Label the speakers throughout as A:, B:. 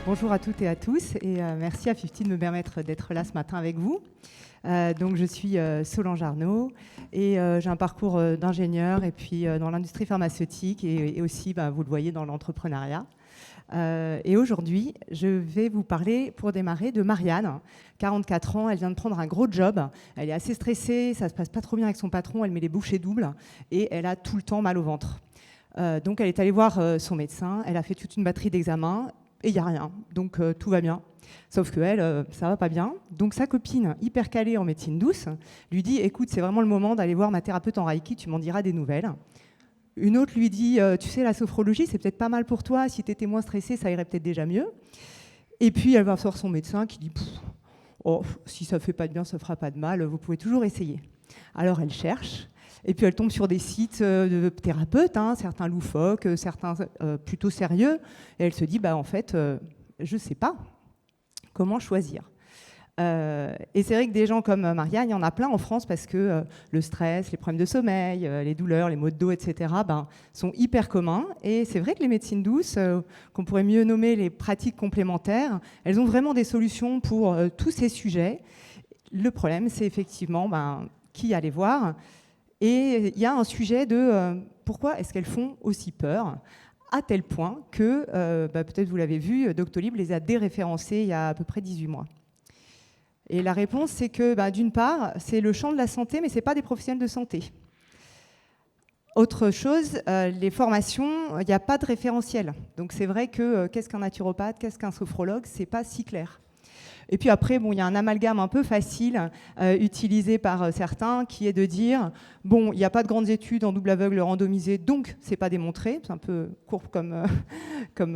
A: Bonjour à toutes et à tous et merci à FIFTY de me permettre d'être là ce matin avec vous. Donc je suis Solange Arnaud et j'ai un parcours d'ingénieur et puis dans l'industrie pharmaceutique et aussi, vous le voyez, dans l'entrepreneuriat. Et aujourd'hui, je vais vous parler, pour démarrer, de Marianne, 44 ans. Elle vient de prendre un gros job. Elle est assez stressée, ça se passe pas trop bien avec son patron, elle met les bouchées doubles et elle a tout le temps mal au ventre. Donc elle est allée voir son médecin, elle a fait toute une batterie d'examens et il n'y a rien, donc tout va bien. Sauf qu'elle, ça va pas bien. Donc sa copine, hyper calée en médecine douce, lui dit « Écoute, c'est vraiment le moment d'aller voir ma thérapeute en Reiki, tu m'en diras des nouvelles ». Une autre lui dit « Tu sais, la sophrologie, c'est peut-être pas mal pour toi, si tu étais moins stressée, ça irait peut-être déjà mieux ». Et puis elle va voir son médecin qui dit « Oh, si ça fait pas de bien, ça fera pas de mal, vous pouvez toujours essayer ». Alors elle cherche. Et puis elle tombe sur des sites de thérapeutes, certains loufoques, certains plutôt sérieux. Et elle se dit, en fait, je ne sais pas comment choisir. Et c'est vrai que des gens comme Marianne, il y en a plein en France parce que le stress, les problèmes de sommeil, les douleurs, les maux de dos, etc., sont hyper communs. Et c'est vrai que les médecines douces, qu'on pourrait mieux nommer les pratiques complémentaires, elles ont vraiment des solutions pour tous ces sujets. Le problème, c'est effectivement qui aller voir. Et il y a un sujet de pourquoi est-ce qu'elles font aussi peur, à tel point que, peut-être vous l'avez vu, Doctolib les a déréférencées il y a à peu près 18 mois. Et la réponse, c'est que d'une part, c'est le champ de la santé, mais ce n'est pas des professionnels de santé. Autre chose, les formations, il n'y a pas de référentiel. Donc c'est vrai que qu'est-ce qu'un naturopathe, qu'est-ce qu'un sophrologue, ce n'est pas si clair. Et puis après, il y a un amalgame un peu facile utilisé par certains qui est de dire il n'y a pas de grandes études en double aveugle randomisé, donc c'est pas démontré. C'est un peu court comme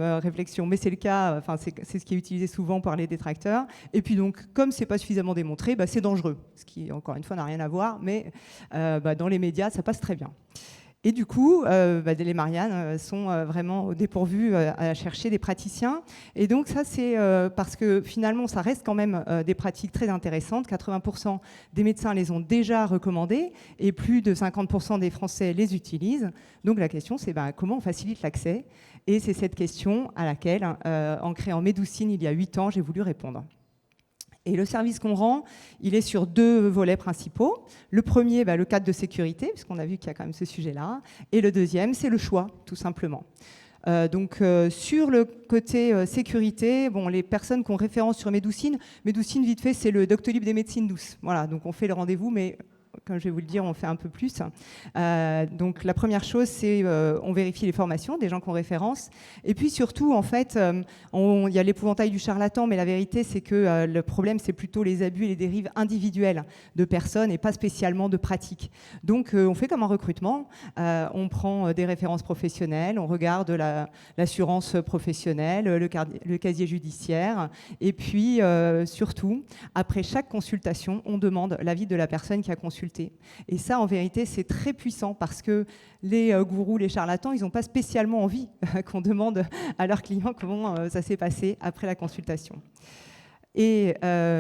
A: réflexion, mais c'est le cas. C'est ce qui est utilisé souvent par les détracteurs. Et puis donc, comme c'est pas suffisamment démontré, c'est dangereux. Ce qui, encore une fois, n'a rien à voir, mais dans les médias, ça passe très bien. Et du coup, les Marianne sont vraiment au dépourvu à chercher des praticiens. Et donc ça, c'est parce que finalement, ça reste quand même des pratiques très intéressantes. 80% des médecins les ont déjà recommandées et plus de 50% des Français les utilisent. Donc la question, c'est comment on facilite l'accès. Et c'est cette question à laquelle, en créant Médoucine il y a 8 ans, j'ai voulu répondre. Et le service qu'on rend, il est sur 2 volets principaux. Le premier, le cadre de sécurité, puisqu'on a vu qu'il y a quand même ce sujet-là. Et le deuxième, c'est le choix, tout simplement. Sur le côté sécurité, les personnes qui ont référence sur Médoucine, vite fait, c'est le Doctolib des médecines douces. Voilà, donc on fait le rendez-vous, mais comme je vais vous le dire, on fait un peu plus. Donc la première chose, c'est on vérifie les formations des gens qui ont référence. Et puis surtout, en fait, il y a l'épouvantail du charlatan, mais la vérité, c'est que le problème, c'est plutôt les abus et les dérives individuelles de personnes et pas spécialement de pratiques. Donc on fait comme un recrutement. On prend des références professionnelles, on regarde l'assurance professionnelle, le casier judiciaire. Et puis surtout, après chaque consultation, on demande l'avis de la personne qui a consulté. Et ça, en vérité, c'est très puissant parce que les gourous, les charlatans, ils n'ont pas spécialement envie qu'on demande à leurs clients comment ça s'est passé après la consultation. Et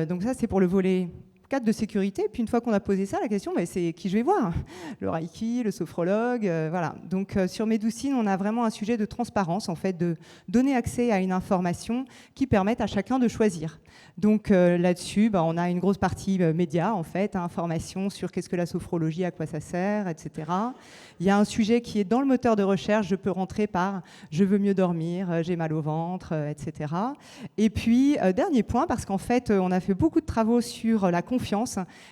A: donc ça, c'est pour le volet cadre de sécurité. Puis une fois qu'on a posé ça, la question, c'est qui je vais voir ? Le Reiki, le sophrologue, voilà. Donc sur Médoucine, on a vraiment un sujet de transparence, en fait, de donner accès à une information qui permette à chacun de choisir. Donc là-dessus, on a une grosse partie média, en fait, information sur qu'est-ce que la sophrologie, à quoi ça sert, etc. Il y a un sujet qui est dans le moteur de recherche, je peux rentrer par « je veux mieux dormir, j'ai mal au ventre », etc. Et puis, dernier point, parce qu'en fait, on a fait beaucoup de travaux sur la confiance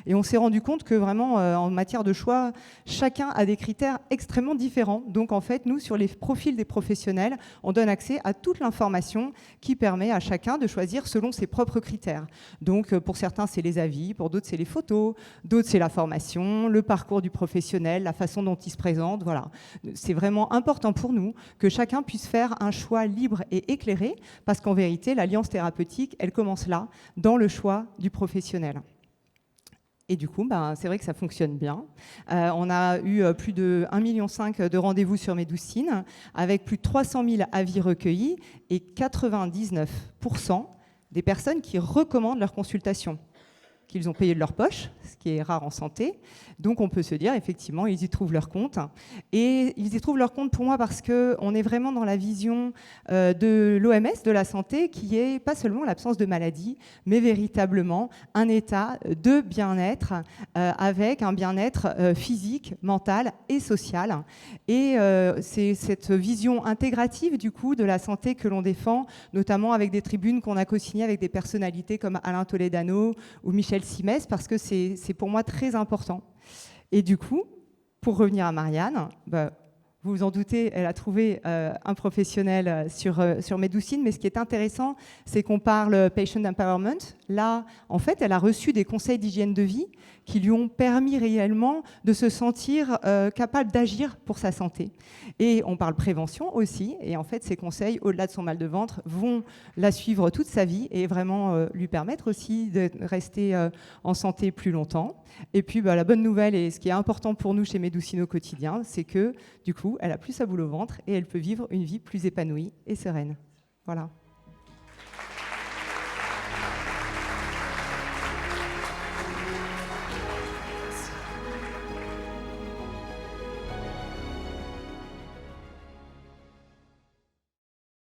A: et on s'est rendu compte que vraiment, en matière de choix, chacun a des critères extrêmement différents. Donc en fait, nous, sur les profils des professionnels, on donne accès à toute l'information qui permet à chacun de choisir selon ses propres critères. Donc pour certains, c'est les avis, pour d'autres, c'est les photos, d'autres, c'est la formation, le parcours du professionnel, la façon dont il se présente. Voilà. C'est vraiment important pour nous que chacun puisse faire un choix libre et éclairé, parce qu'en vérité, l'alliance thérapeutique, elle commence là, dans le choix du professionnel. Et du coup, c'est vrai que ça fonctionne bien. On a eu plus de 1,5 million de rendez-vous sur Médoucine, avec plus de 300 000 avis recueillis et 99% des personnes qui recommandent leur consultation. qu'ils ont payé de leur poche, ce qui est rare en santé. Donc on peut se dire, effectivement, ils y trouvent leur compte. Et ils y trouvent leur compte pour moi parce qu'on est vraiment dans la vision de l'OMS, de la santé, qui est pas seulement l'absence de maladie, mais véritablement un état de bien-être avec un bien-être physique, mental et social. Et c'est cette vision intégrative du coup de la santé que l'on défend, notamment avec des tribunes qu'on a co-signées avec des personnalités comme Alain Toledano ou Michel Simès, parce que c'est pour moi très important. Et du coup, pour revenir à Marianne, vous vous en doutez, elle a trouvé un professionnel sur Medoucine, mais ce qui est intéressant, c'est qu'on parle patient empowerment. Là, en fait, elle a reçu des conseils d'hygiène de vie qui lui ont permis réellement de se sentir capable d'agir pour sa santé. Et on parle prévention aussi, et en fait, ces conseils, au-delà de son mal de ventre, vont la suivre toute sa vie et vraiment lui permettre aussi de rester en santé plus longtemps. Et puis, la bonne nouvelle, et ce qui est important pour nous chez Medoucine au quotidien, c'est que, du coup, elle a plus sa boule au ventre et elle peut vivre une vie plus épanouie et sereine. Voilà.